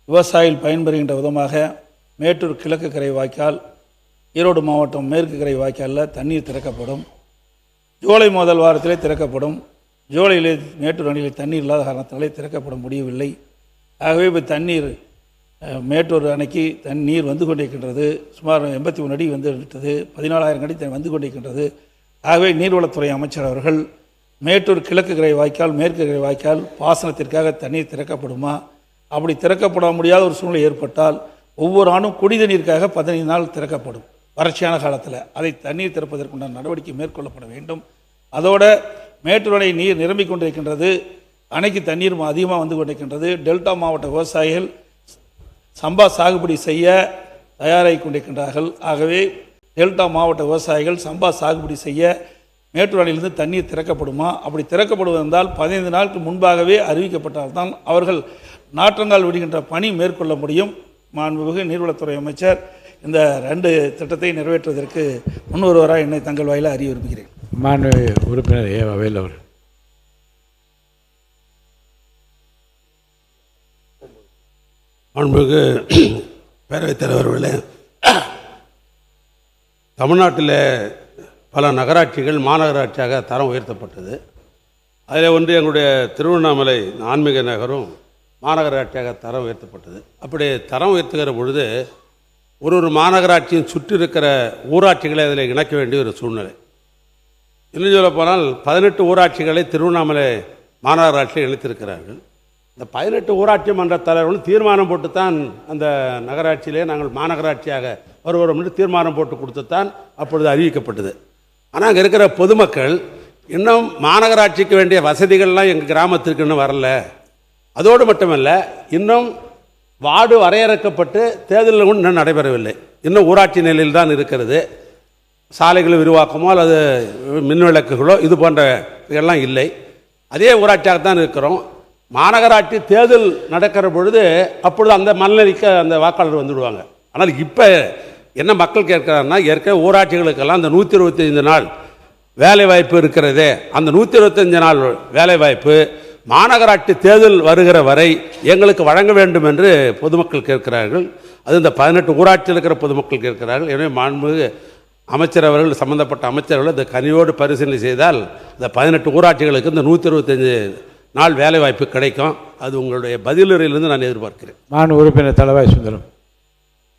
விவசாயிகள் பயன்பெறுகின்ற விதமாக மேட்டூர் கிழக்கு கரை வாய்க்கால், ஈரோடு மாவட்டம் மேற்கு கரை வாய்க்காலில் தண்ணீர் திறக்கப்படும். ஜூலை முதல் வாரத்திலே திறக்கப்படும். ஜூலையிலே மேட்டூர் அணையில் தண்ணீர் இல்லாத காரணத்தினாலே திறக்கப்பட முடியவில்லை. ஆகவே இப்போ தண்ணீர் மேட்டூர் அணைக்கு தண்ணீர் வந்து கொண்டிருக்கின்றது. சுமார் 81 அடி வந்து விட்டது. 14,000 அடி வந்து கொண்டிருக்கின்றது. ஆகவே நீர்வளத்துறை அமைச்சர் அவர்கள் மேட்டூர் கிழக்கு கரை வாய்க்கால், மேற்கு கரை வாய்க்கால் பாசனத்திற்காக தண்ணீர் திறக்கப்படுமா? அப்படி திறக்கப்பட முடியாத ஒரு சூழ்நிலை ஏற்பட்டால் ஒவ்வொரு ஆண்டும் குடித நீருக்காக 15 நாள் திறக்கப்படும். வறட்சியான காலத்தில் அதை தண்ணீர் திறப்பதற்குண்டான நடவடிக்கை மேற்கொள்ளப்பட வேண்டும். அதோட மேட்டூர் அணை நீர் நிரம்பிக் கொண்டிருக்கின்றது. அணைக்கு தண்ணீர் அதிகமாக வந்து கொண்டிருக்கின்றது. டெல்டா மாவட்ட விவசாயிகள் சம்பா சாகுபடி செய்ய தயாராகி கொண்டிருக்கின்றார்கள். ஆகவே டெல்டா மாவட்ட விவசாயிகள் சம்பா சாகுபடி செய்ய மேட்டூர் அணையிலிருந்து தண்ணீர் திறக்கப்படுமா? அப்படி திறக்கப்படுவதால் 15 நாளுக்கு முன்பாகவே அறிவிக்கப்பட்டால்தான் அவர்கள் நாற்றங்கால் விடுகின்ற பணி மேற்கொள்ள முடியும். மாண்புமிகு நீர்வளத்துறை அமைச்சர் இந்த 2 திட்டத்தை நிறைவேற்றுவதற்கு முன்வருவராக என்னை தங்கள் வாயிலாக அறிய விரும்புகிறேன். மாண்புமிகு உறுப்பினர் ஏ. வவேல் அவர். மாண்புமிகு பேரவைத் தலைவர்களே, தமிழ்நாட்டில் பல நகராட்சிகள் மாநகராட்சியாக தரம் உயர்த்தப்பட்டது. அதில் ஒன்று எங்களுடைய திருவண்ணாமலை ஆன்மீக நகரும் மாநகராட்சியாக தரம் உயர்த்தப்பட்டது. அப்படி தரம் உயர்த்துகிற பொழுது ஒரு மாநகராட்சியின் சுற்றி இருக்கிற ஊராட்சிகளை அதில் இணைக்க வேண்டிய ஒரு சூழ்நிலை. இன்னும் சொல்லப்போனால் 18 ஊராட்சிகளை திருவண்ணாமலை மாநகராட்சியில் இணைத்திருக்கிறார்கள். இந்த 18 ஊராட்சி மன்ற தலைவர்களும் தீர்மானம் போட்டு தான் அந்த நகராட்சியிலே நாங்கள் மாநகராட்சியாக வருவோம் என்று தீர்மானம் போட்டு கொடுத்து தான் அப்பொழுது அறிவிக்கப்பட்டது. ஆனால் அங்கே இருக்கிற பொதுமக்கள் இன்னும் மாநகராட்சிக்கு வேண்டிய வசதிகள்லாம் எங்கள் கிராமத்திற்கு இன்னும் வரல. அதோடு மட்டுமல்ல, இன்னும் வார்டு வரையறுக்கப்பட்டு தேர்தல் இன்னும் நடைபெறவில்லை. இன்னும் ஊராட்சி நிலையில் தான் இருக்கிறது. சாலைகள் விரிவாக்கமோ அல்லது மின்விளக்குகளோ இது போன்ற இதெல்லாம் இல்லை. அதே ஊராட்சியாகத்தான் இருக்கிறோம். மாநகராட்சி தேர்தல் நடக்கிற பொழுது அப்பொழுது அந்த மனநிலைக்கு அந்த வாக்காளர் வந்துவிடுவாங்க. ஆனால் இப்போ என்ன மக்கள் கேட்கிறாருன்னா, ஏற்கனவே ஊராட்சிகளுக்கெல்லாம் அந்த 125 நாள் வேலைவாய்ப்பு இருக்கிறதே, அந்த 125 நாள் வேலைவாய்ப்பு மாநகராட்சி தேர்தல் வருகிற வரை எங்களுக்கு வழங்க வேண்டும் என்று பொதுமக்கள் கேட்கிறார்கள். அது இந்த 18 ஊராட்சியில் இருக்கிற பொதுமக்கள் கேட்கிறார்கள். எனவே மாண்புமிகு அமைச்சர் அவர்கள், சம்பந்தப்பட்ட அமைச்சர்கள் இந்த கனியோடு பரிசீலனை செய்தால் இந்த 18 ஊராட்சிகளுக்கு இந்த 125 நாள் வேலைவாய்ப்பு கிடைக்கும். அது உங்களுடைய பதிலுரையிலிருந்து நான் எதிர்பார்க்கிறேன். உறுப்பினர் தளவாய் சுந்தரம்.